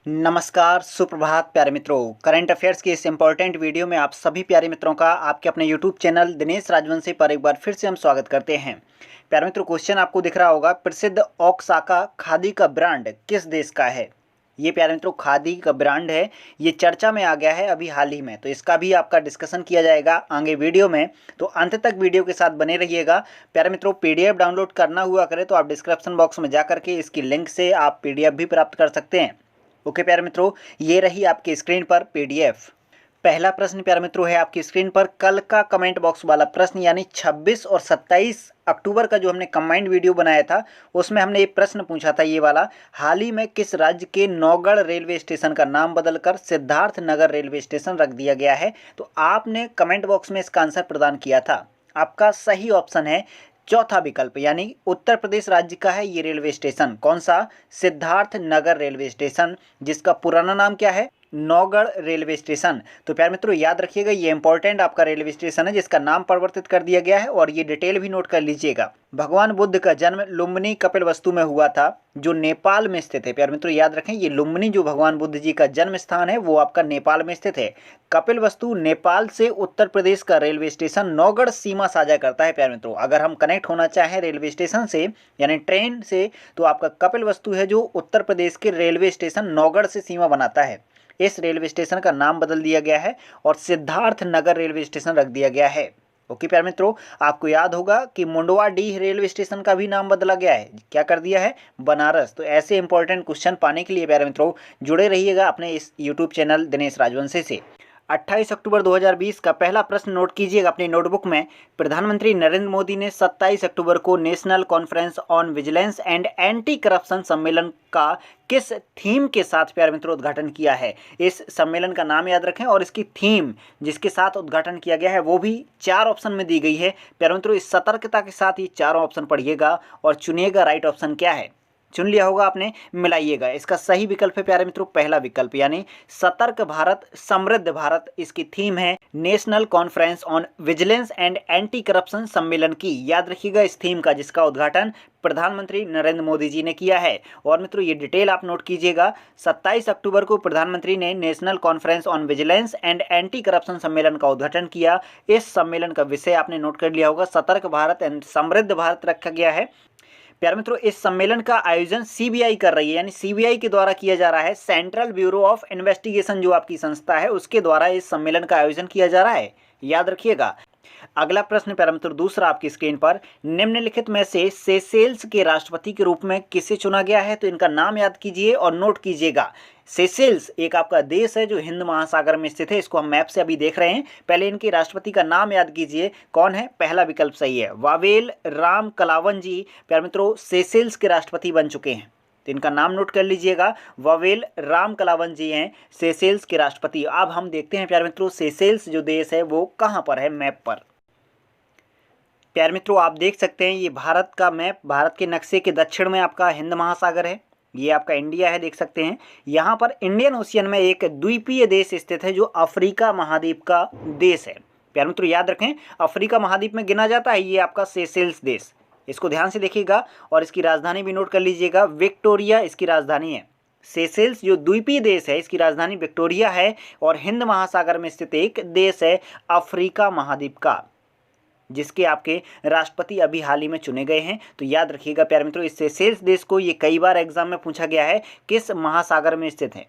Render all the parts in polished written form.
नमस्कार, सुप्रभात प्यारे मित्रों। करंट अफेयर्स की इस इम्पोर्टेंट वीडियो में आप सभी प्यारे मित्रों का आपके अपने यूट्यूब चैनल दिनेश राजवंशी पर एक बार फिर से हम स्वागत करते हैं। प्यारे मित्रों, क्वेश्चन आपको दिख रहा होगा, प्रसिद्ध ओक्साका खादी का ब्रांड किस देश का है। ये प्यारे मित्रों खादी का ब्रांड है, ये चर्चा में आ गया है अभी हाल ही में, तो इसका भी आपका डिस्कशन किया जाएगा आगे वीडियो में, तो अंत तक वीडियो के साथ बने रहिएगा। प्यारे मित्रों, पीडीएफ डाउनलोड करना हुआ करे तो आप डिस्क्रिप्शन बॉक्स में जा करके इसकी लिंक से आप पीडीएफ भी प्राप्त कर सकते हैं। ओके प्यारे मित्रों, ये रही आपकी स्क्रीन पर पीडीएफ। पहला प्रश्न प्यारे मित्रों है आपकी स्क्रीन पर, कल का कमेंट बॉक्स वाला प्रश्न, यानी 26 और 27 अक्टूबर का जो हमने कंबाइंड वीडियो बनाया था उसमें हमने ये प्रश्न पूछा था, ये वाला, हाल ही में किस राज्य के नौगढ़ रेलवे स्टेशन का नाम बदलकर सिद्धार्थ नगर रेलवे स्टेशन रख दिया गया है। तो आपने कमेंट बॉक्स में इसका आंसर प्रदान किया था। आपका सही ऑप्शन है चौथा विकल्प, यानी उत्तर प्रदेश राज्य का है ये रेलवे स्टेशन। कौन सा? सिद्धार्थ नगर रेलवे स्टेशन, जिसका पुराना नाम क्या है? Naugarh railway station. तो प्यारे मित्रों याद रखिएगा, ये इंपॉर्टेंट आपका रेलवे स्टेशन है जिसका नाम परिवर्तित कर दिया गया है, और ये डिटेल भी नोट कर लीजिएगा। भगवान बुद्ध का जन्म लुम्बिनी कपिलवस्तु में हुआ था, जो नेपाल में स्थित है। प्यारे मित्रों याद रखें, ये लुम्बिनी जो भगवान बुद्ध जी का जन्म स्थान है वो आपका नेपाल में स्थित है। कपिलवस्तु नेपाल से उत्तर प्रदेश का रेलवे स्टेशन नौगढ़ सीमा साझा करता है। प्यारे मित्रों, अगर हम कनेक्ट होना चाहें रेलवे स्टेशन से यानी ट्रेन से, तो आपका कपिलवस्तु है जो उत्तर प्रदेश के रेलवे स्टेशन नौगढ़ से सीमा बनाता है। इस रेलवे स्टेशन का नाम बदल दिया गया है और सिद्धार्थ नगर रेलवे स्टेशन रख दिया गया है। ओके प्यारे मित्रों, आपको याद होगा कि मुंडवाडीह रेलवे स्टेशन का भी नाम बदला गया है। क्या कर दिया है? बनारस। तो ऐसे इंपॉर्टेंट क्वेश्चन पाने के लिए प्यारे मित्रों जुड़े रहिएगा अपने इस यूट्यूब चैनल दिनेश राजवंशी से। 28 अक्टूबर 2020 का पहला प्रश्न नोट कीजिएगा अपनी नोटबुक में। प्रधानमंत्री नरेंद्र मोदी ने 27 अक्टूबर को national conference on vigilance and anti corruption सम्मेलन का किस थीम के साथ प्यारे मित्रों उद्घाटन किया है। इस सम्मेलन का नाम याद रखें और इसकी थीम जिसके साथ उद्घाटन किया गया है वो भी 4 ऑप्शन में दी गई है। प्यारे मित्रों इस सतर्कता के साथ ये चारों ऑप्शन पढ़िएगा और चुनिएगा राइट ऑप्शन क्या है। चुन लिया होगा आपने, मिलाइएगा। इसका सही विकल्प है प्यारे मित्रों पहला विकल्प, यानी सतर्क भारत समृद्ध भारत। इसकी थीम है national conference on vigilance and anti corruption सम्मेलन की। याद रखिएगा इस थीम का, जिसका उद्घाटन प्रधानमंत्री नरेंद्र मोदी जी ने किया है। और मित्रों ये डिटेल आप नोट कीजिएगा, 27 अक्टूबर को प्रधानमंत्री ने national conference on vigilance and anti corruption सम्मेलन का उद्घाटन किया। इस सम्मेलन का विषय आपने नोट कर लिया होगा, सतर्क भारत एंड समृद्ध भारत रखा गया है। प्यारे मित्रों इस सम्मेलन का आयोजन सीबीआई कर रही है, यानी सीबीआई के द्वारा किया जा रहा है। सेंट्रल ब्यूरो ऑफ इन्वेस्टिगेशन जो आपकी संस्था है उसके द्वारा इस सम्मेलन का आयोजन किया जा रहा है, याद रखिएगा। अगला प्रश्न प्यारे मित्रों दूसरा आपकी स्क्रीन पर, निम्नलिखित में से सेशेल्स के राष्ट्रपति के रूप में किसे चुना गया है। तो इनका नाम याद कीजिए और नोट कीजिएगा। सेशेल्स एक आपका देश है जो हिंद महासागर में स्थित है, इसको हम मैप से अभी देख रहे हैं। पहले इनके राष्ट्रपति का नाम याद कीजिए, कौन है? पहला विकल्प सही है, वावेल राम कलावन जी प्यारे मित्रों सेशेल्स के राष्ट्रपति बन चुके हैं। तो इनका नाम नोट कर लीजिएगा, वावेल राम कलावन जी हैं सेशेल्स के राष्ट्रपति। अब हम देखते हैं प्यारे मित्रों सेशेल्स जो देश है वो कहाँ पर है मैप पर। प्यारे मित्रों आप देख सकते हैं ये भारत का मैप, भारत के नक्शे के दक्षिण में आपका हिंद महासागर है, ये आपका इंडिया है, देख सकते हैं। यहाँ पर इंडियन ओशियन में एक द्वीपीय देश स्थित है जो अफ्रीका महाद्वीप का देश है। प्यारे मित्रों याद रखें अफ्रीका महाद्वीप में गिना जाता है ये आपका सेशेल्स देश, इसको ध्यान से देखिएगा। और इसकी राजधानी भी नोट कर लीजिएगा, विक्टोरिया इसकी राजधानी है। सेशेल्स जो द्वीपीय देश है इसकी राजधानी विक्टोरिया है और हिंद महासागर में स्थित एक देश है अफ्रीका महाद्वीप का, जिसके आपके राष्ट्रपति अभी हाल ही में चुने गए हैं। तो याद रखिएगा प्यारे मित्रों इस सेशेल्स देश को ये कई बार एग्जाम में पूछा गया है किस महासागर में स्थित है,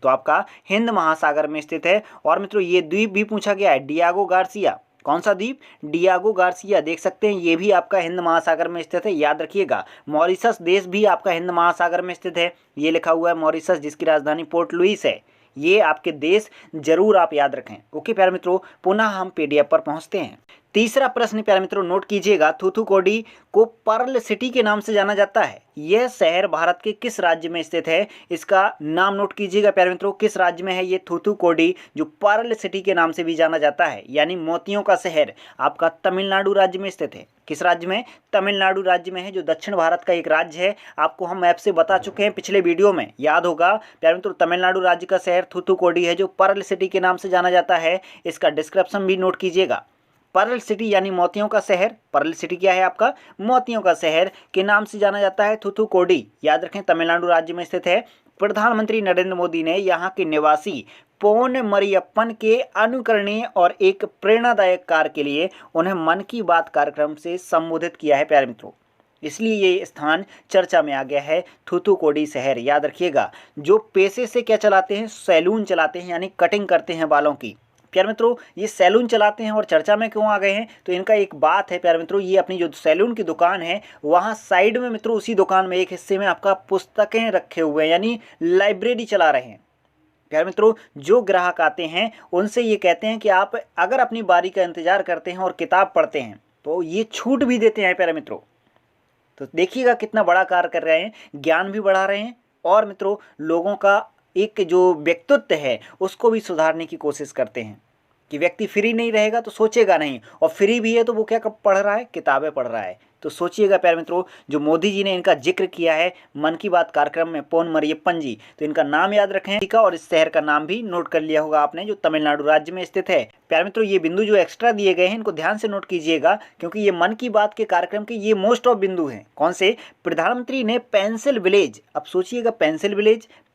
तो आपका हिंद महासागर में स्थित है। और मित्रों ये द्वीप भी पूछा गया है, डियागो गार्सिया। कौन सा द्वीप? डियागो गार्सिया, देख सकते हैं ये भी आपका हिंद महासागर में स्थित है, याद रखिएगा। मॉरिशस देश भी आपका हिंद महासागर में स्थित है, ये लिखा हुआ है मॉरिशस, जिसकी राजधानी पोर्ट लुइस है। ये आपके देश जरूर आप याद रखें। ओके प्यारे मित्रों पुनः हम पीडीएफ पर पहुंचते हैं। तीसरा प्रश्न प्यारे मित्रों नोट कीजिएगा, थूथुकुडी को पर्ल सिटी के नाम से जाना जाता है। यह शहर भारत के किस राज्य में स्थित है? इसका नाम नोट कीजिएगा प्यारे मित्रों, किस राज्य में है ये थूथुकुडी जो पर्ल सिटी के नाम से भी जाना जाता है, यानी मोतियों का शहर, आपका तमिलनाडु राज्य में स्थित है। किस राज्य में? तमिलनाडु राज्य में है, जो दक्षिण भारत का एक राज्य है। आपको हम मैप से बता चुके हैं पिछले वीडियो में, याद होगा प्यारे मित्रों। तमिलनाडु राज्य का शहर थूथुकुडी है जो पर्ल सिटी के नाम से जाना जाता है। इसका डिस्क्रिप्शन भी नोट कीजिएगा। पर्ल सिटी यानी मोतियों का शहर, पर्ल सिटी क्या है आपका? मोतियों का शहर के नाम से जाना जाता है थूथुकुडी, याद रखें तमिलनाडु राज्य में स्थित है। प्रधानमंत्री नरेंद्र मोदी ने यहाँ के निवासी पोन मरियप्पन के अनुकरणीय और एक प्रेरणादायक कार्य के लिए उन्हें मन की बात कार्यक्रम से संबोधित किया है प्यारे मित्रों। इसलिए ये स्थान चर्चा में आ गया है, थूथुकुडी शहर। याद रखिएगा, जो पेशे से क्या चलाते हैं, सैलून चलाते हैं, यानी कटिंग करते हैं बालों की। प्यारे मित्रों, ये सैलून चलाते हैं और चर्चा में क्यों आ गए हैं, तो इनका एक बात है प्यारे मित्रों, ये अपनी जो सैलून की दुकान है वहाँ साइड में मित्रों, उसी दुकान में एक हिस्से में आपका पुस्तकें रखे हुए हैं, यानी लाइब्रेरी चला रहे हैं। प्यारे मित्रों, जो ग्राहक आते हैं उनसे ये कहते हैं कि आप अगर अपनी बारी का इंतजार करते हैं और किताब पढ़ते हैं तो ये छूट भी देते हैं प्यारे मित्रों। तो देखिएगा कितना बड़ा कार्य कर रहे हैं, ज्ञान भी बढ़ा रहे हैं और मित्रों लोगों का एक जो व्यक्तित्व है उसको भी सुधारने की कोशिश करते हैं कि व्यक्ति फ्री नहीं रहेगा तो सोचेगा नहीं, और फ्री भी है तो वो क्या पढ़ रहा है, किताबें पढ़ रहा है। तो सोचिएगा प्यारे मित्रों, जो मोदी जी ने इनका जिक्र किया है मन की बात कार्यक्रम में, पोन मरियप्पन जी, तो इनका नाम याद रखें का, और इस शहर का नाम भी नोट कर लिया होगा आपने, जो तमिलनाडु राज्य में स्थित है। प्यारे मित्रों, ये बिंदु जो एक्स्ट्रा दिए गए हैं इनको ध्यान से नोट कीजिएगा, क्योंकि ये मन की बात के कार्यक्रम के ये मोस्ट ऑफ बिंदु हैं। कौन से? प्रधानमंत्री ने पेंसिल विलेज, अब सोचिएगा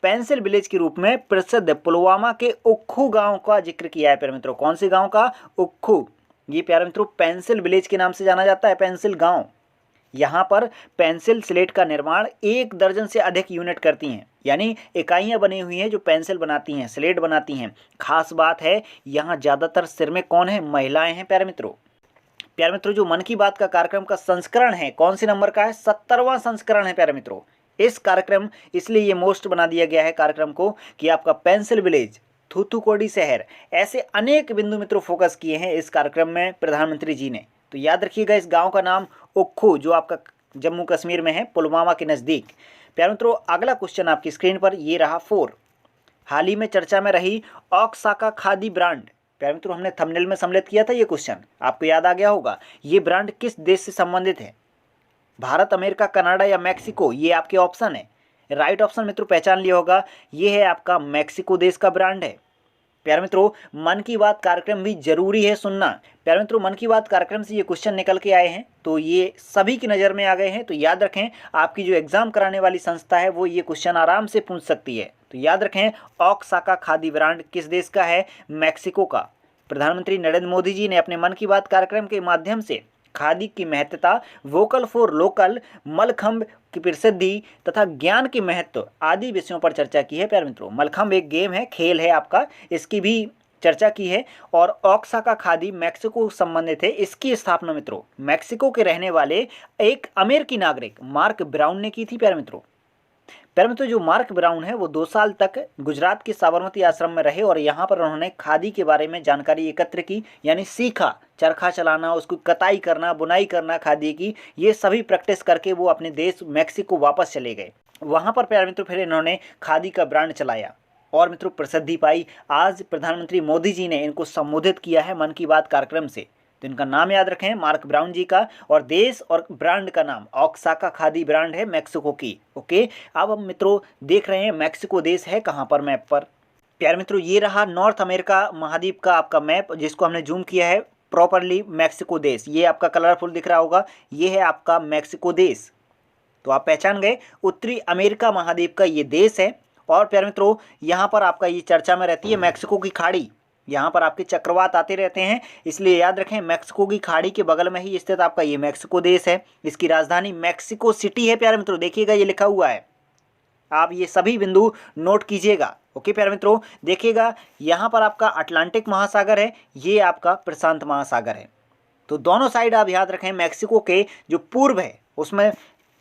पेंसिल विलेज के रूप में प्रसिद्ध पुलवामा के उक्खू गांव का जिक्र किया है प्यारे मित्रों। कौन से गांव का? उक्खू। ये प्यारे मित्रों पेंसिल विलेज के नाम से जाना जाता है, पेंसिल गांव। यहाँ पर पेंसिल स्लेट का निर्माण 1 दर्जन से अधिक यूनिट करती हैं, यानी इकाइयाँ बनी हुई हैं जो पेंसिल बनाती हैं, स्लेट बनाती हैं। खास बात है यहाँ ज़्यादातर सिर में कौन है? महिलाएं हैं प्यारे मित्रों। प्यारे मित्रों, जो मन की बात का कार्यक्रम का संस्करण है, कौन से नंबर का है? 70वां संस्करण है प्यारे मित्रों। इस कार्यक्रम, इसलिए ये मोस्ट बना दिया गया है कार्यक्रम को कि आपका पेंसिल विलेज, थूथुकुडी शहर, ऐसे अनेक बिंदु मित्रों फोकस किए हैं इस कार्यक्रम में प्रधानमंत्री जी ने। तो याद रखिएगा इस गांव का नाम उक्खू, जो आपका जम्मू कश्मीर में है, पुलवामा के नज़दीक। प्यारे मित्रों, अगला क्वेश्चन आपकी स्क्रीन पर ये रहा 4। हाल ही में चर्चा में रही ओक्साका खादी ब्रांड। प्यारे मित्रों, हमने थंबनेल में सम्मिलित किया था ये क्वेश्चन, आपको याद आ गया होगा। ये ब्रांड किस देश से संबंधित है? भारत, अमेरिका, कनाडा या मैक्सिको? ये आपके ऑप्शन है। राइट ऑप्शन मित्रों पहचान लिया होगा, ये है आपका मैक्सिको देश का ब्रांड है। प्यारे मित्रों, मन की बात कार्यक्रम भी जरूरी है सुनना। प्यारे मित्रों, मन की बात कार्यक्रम से ये क्वेश्चन निकल के आए हैं, तो ये सभी की नज़र में आ गए हैं। तो याद रखें, आपकी जो एग्जाम कराने वाली संस्था है वो ये क्वेश्चन आराम से पूछ सकती है। तो याद रखें, ओक्साका खादी ब्रांड किस देश का है? मैक्सिको का। प्रधानमंत्री नरेंद्र मोदी जी ने अपने मन की बात कार्यक्रम के माध्यम से खादी की महत्ता, वोकल फॉर लोकल, मलखंभ की प्रसिद्धि तथा ज्ञान के महत्व आदि विषयों पर चर्चा की है प्यारे मित्रों। मलखंभ एक गेम है, खेल है आपका, इसकी भी चर्चा की है। और ओक्साका खादी मैक्सिको संबंधित है। इसकी स्थापना मित्रों मैक्सिको के रहने वाले एक अमेरिकी नागरिक मार्क ब्राउन ने की थी प्यारे मित्रों। प्यारे मित्रों, जो मार्क ब्राउन है वो 2 साल तक गुजरात के साबरमती आश्रम में रहे और यहाँ पर उन्होंने खादी के बारे में जानकारी एकत्र की, यानी सीखा, चरखा चलाना, उसको कताई करना, बुनाई करना खादी की, ये सभी प्रैक्टिस करके वो अपने देश मैक्सिको वापस चले गए। वहाँ पर प्यारे मित्रों फिर इन्होंने खादी का ब्रांड चलाया और मित्रों प्रसिद्धि पाई। आज प्रधानमंत्री मोदी जी ने इनको संबोधित किया है मन की बात कार्यक्रम से। तो इनका नाम याद रखें, मार्क ब्राउन जी का, और देश और ब्रांड का नाम ओक्साका खादी ब्रांड है मैक्सिको की। ओके, अब हम मित्रों देख रहे हैं मैक्सिको देश है कहाँ पर मैप पर। प्यारे मित्रों, ये रहा नॉर्थ अमेरिका महाद्वीप का आपका मैप, जिसको हमने जूम किया है प्रॉपरली। मैक्सिको देश, ये आपका कलरफुल दिख रहा होगा, ये है आपका मैक्सिको देश। तो आप पहचान गए, उत्तरी अमेरिका महाद्वीप का ये देश है। और प्यारे मित्रों, यहाँ पर आपका ये चर्चा में रहती है मैक्सिको की खाड़ी, यहाँ पर आपके चक्रवात आते रहते हैं, इसलिए याद रखें मैक्सिको की खाड़ी के बगल में ही स्थित आपका ये मैक्सिको देश है। इसकी राजधानी मैक्सिको सिटी है प्यारे मित्रों, देखिएगा ये लिखा हुआ है, आप ये सभी बिंदु नोट कीजिएगा। ओके प्यारे मित्रों, देखिएगा यहाँ पर आपका अटलांटिक महासागर है, ये आपका प्रशांत महासागर है। तो दोनों साइड आप याद रखें, मैक्सिको के जो पूर्व है उसमें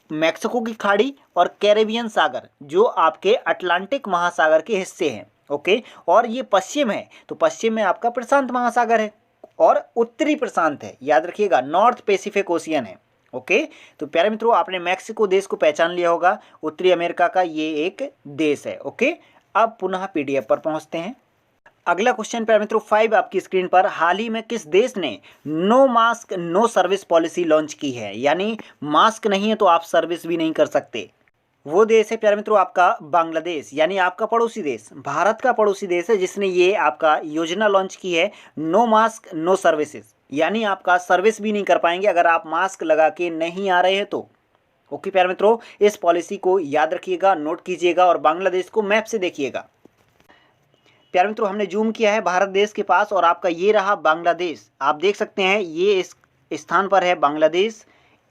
मैक्सिको की खाड़ी और कैरेबियन सागर जो आपके अटलांटिक महासागर के हिस्से हैं। ओके, और ये पश्चिम है, तो पश्चिम में आपका प्रशांत महासागर है और उत्तरी प्रशांत है, याद रखिएगा नॉर्थ पैसिफिक ओशियन है। ओके, तो प्यारे मित्रों आपने मैक्सिको देश को पहचान लिया होगा, उत्तरी अमेरिका का ये एक देश है। ओके, अब पुनः पीडीएफ पर पहुंचते हैं। अगला क्वेश्चन प्यारे मित्रों 5 आपकी स्क्रीन पर, हाल ही में किस देश ने no mask no service policy launch की है? यानी मास्क नहीं है तो आप सर्विस भी नहीं कर सकते। वो देश है प्यारे मित्रों आपका बांग्लादेश, यानी आपका पड़ोसी देश, भारत का पड़ोसी देश है, जिसने ये आपका योजना लॉन्च की है नो मास्क नो सर्विसेज, यानी आपका सर्विस भी नहीं कर पाएंगे अगर आप मास्क लगा के नहीं आ रहे हैं तो। ओके प्यारे मित्रों, इस पॉलिसी को याद रखिएगा, नोट कीजिएगा और बांग्लादेश को मैप से देखिएगा। प्यारे मित्रों, हमने जूम किया है भारत देश के पास और आपका ये रहा बांग्लादेश। आप देख सकते हैं ये इस स्थान पर है बांग्लादेश।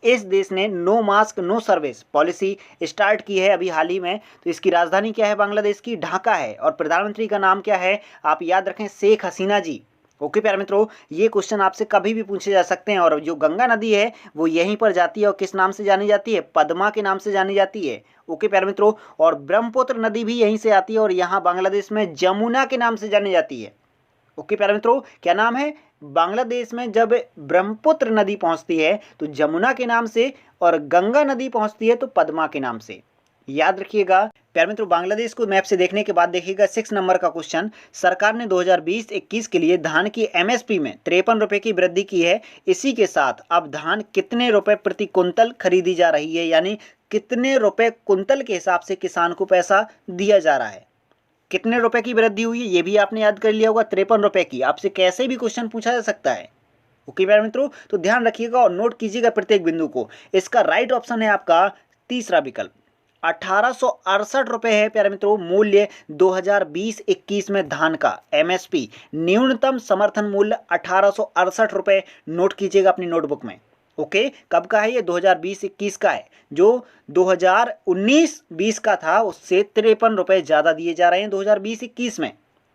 इस देश ने no mask no service policy start की है अभी हाल ही में। तो इसकी राजधानी क्या है बांग्लादेश की? ढाका है। और प्रधानमंत्री का नाम क्या है? आप याद रखें, शेख हसीना जी। ओके प्यारे मित्रों, ये क्वेश्चन आपसे कभी भी पूछे जा सकते हैं। और जो गंगा नदी है वो यहीं पर जाती है और किस नाम से जानी जाती है? पद्मा के नाम से जानी जाती है। ओके प्यारे मित्रों, और ब्रह्मपुत्र नदी भी यहीं से आती है और यहाँ बांग्लादेश में जमुना के नाम से जानी जाती है। ओके प्यारे मित्रों, क्या नाम है? बांग्लादेश में जब ब्रह्मपुत्र नदी पहुंचती है तो जमुना के नाम से, और गंगा नदी पहुंचती है तो पद्मा के नाम से। याद रखिएगा। प्यारे मित्रों, बांग्लादेश को मैप से देखने के बाद देखिएगा 6 नंबर का क्वेश्चन। सरकार ने 2020-21 के लिए धान की एमएसपी में 53 रुपए की वृद्धि की है। इसी के साथ अब धान कितने रुपए प्रति कुंतल खरीदी जा रही है, यानी कितने रुपए कुंतल के हिसाब से किसान को पैसा दिया जा रहा है। कितने रुपए की वृद्धि हुई है ये भी आपने याद कर लिया होगा, 53 रुपए की। आपसे कैसे भी क्वेश्चन पूछा जा सकता है। ओके प्यारे मित्रों, तो ध्यान रखिएगा और नोट कीजिएगा प्रत्येक बिंदु को। इसका राइट ऑप्शन है आपका तीसरा विकल्प। 1868 रुपए है प्यारे मित्रों मूल्य 2020-21 में धान का एमएसपी। न्यूनतम समर्थन मूल्य 1868 रुपए। नोट कीजिएगा अपनी नोटबुक में। ओके, कब का है ये? 2020-21 का है। जो 2019-20 का था उससे 53 रुपए ज़्यादा दिए जा रहे हैं 2020-21 में।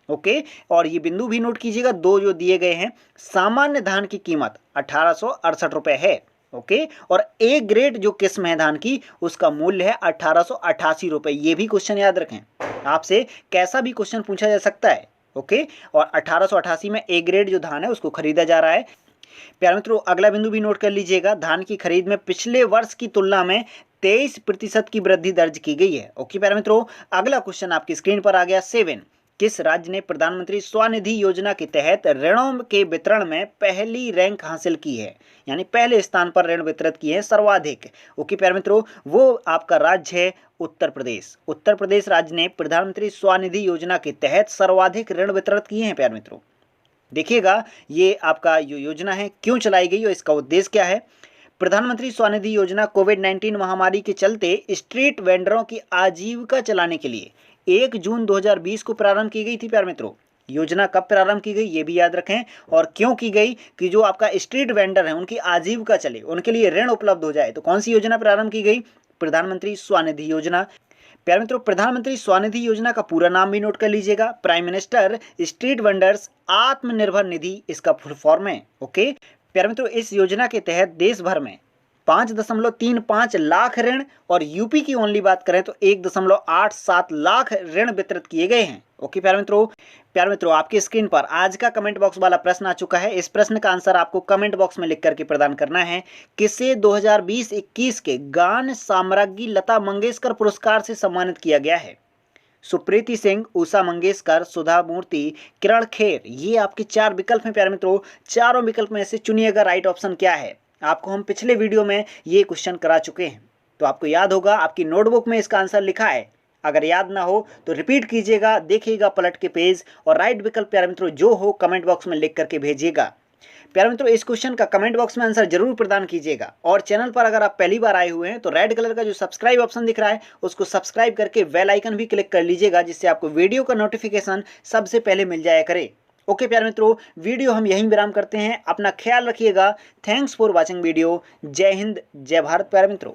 ओके, और ये बिंदु भी नोट कीजिएगा, दो जो दिए गए हैं। सामान्य धान की कीमत 1868 रुपए है। ओके, और ए ग्रेड जो किस्म है धान की उसका मूल्य है 1888 रुपए। ये भी क्वेश्चन याद रखें, आपसे कैसा भी क्वेश्चन पूछा जा सकता है। ओके, और 1888 में ए ग्रेड जो धान है उसको खरीदा जा रहा है। प्यारे मित्रों, अगला बिंदु भी नोट कर लीजिएगा। धान की खरीद में पिछले वर्ष की तुलना में 23% की वृद्धि दर्ज की गई है। ओके प्यारे मित्रों, अगला क्वेश्चन आपकी स्क्रीन पर आ गया 7। किस राज्य ने प्रधानमंत्री स्वनिधि योजना के तहत ऋणों के वितरण में पहली रैंक हासिल की है, यानी पहले स्थान पर ऋण वितरित किए हैं सर्वाधिक? ओके प्यारे मित्रों, वो आपका राज्य है उत्तर प्रदेश। उत्तर प्रदेश राज्य ने प्रधानमंत्री स्वनिधि योजना के तहत सर्वाधिक ऋण वितरित किए हैं। प्यारे मित्रों देखिएगा, ये आपका जो योजना है क्यों चलाई गई और इसका उद्देश्य क्या है। प्रधानमंत्री स्वनिधि योजना कोविड-19 महामारी के चलते स्ट्रीट वेंडरों की आजीविका चलाने के लिए 1 जून 2020 को प्रारंभ की गई थी। प्यारे मित्रों, योजना कब प्रारंभ की गई ये भी याद रखें, और क्यों की गई कि जो आपका स्ट्रीट वेंडर है उनकी आजीविका चले, उनके लिए ऋण उपलब्ध हो जाए। तो कौन सी योजना प्रारंभ की गई? प्रधानमंत्री स्वनिधि योजना। प्यारे मित्रों, प्रधानमंत्री स्वनिधि योजना का पूरा नाम भी नोट कर लीजिएगा, prime minister street vendors Atmanirbhar Nidhi इसका फुल फॉर्म है। ओके प्यारे मित्रों, इस योजना के तहत देश भर में 5.35 लाख ऋण, और यूपी की ओनली बात करें तो 1.87 लाख ऋण वितरित किए गए हैं। ओके प्यारे मित्रों, आपकी स्क्रीन पर आज का कमेंट बॉक्स वाला प्रश्न आ चुका है। इस प्रश्न का आंसर आपको कमेंट बॉक्स में लिख करके प्रदान करना है। किसे 2020-21 के गान साम्राज्ञी लता मंगेशकर पुरस्कार से सम्मानित किया गया है? सुप्रीति सिंह, उषा मंगेशकर, सुधा मूर्ति, किरण खेर। ये आपके 4 विकल्प हैं। प्यारे मित्रों, चारों विकल्प में से चुनिएगा राइट ऑप्शन क्या है। आपको हम पिछले वीडियो में ये क्वेश्चन करा चुके हैं, तो आपको याद होगा, आपकी नोटबुक में इसका आंसर लिखा है। अगर याद ना हो तो रिपीट कीजिएगा, देखिएगा पलट के पेज, और राइट विकल्प प्यारे मित्रों जो हो कमेंट बॉक्स में लिख करके भेजिएगा। प्यारे मित्रों, इस क्वेश्चन का कमेंट बॉक्स में आंसर जरूर प्रदान कीजिएगा। और चैनल पर अगर आप पहली बार आए हुए हैं तो रेड कलर का जो सब्सक्राइब ऑप्शन दिख रहा है उसको सब्सक्राइब करके बेल आइकन भी क्लिक कर लीजिएगा, जिससे आपको वीडियो का नोटिफिकेशन सबसे पहले मिल जाया करे। ओके प्यारे मित्रों, वीडियो हम यहीं विराम करते हैं। अपना ख्याल रखिएगा। Thanks for watching video. जय हिंद, जय भारत प्यारे मित्रों।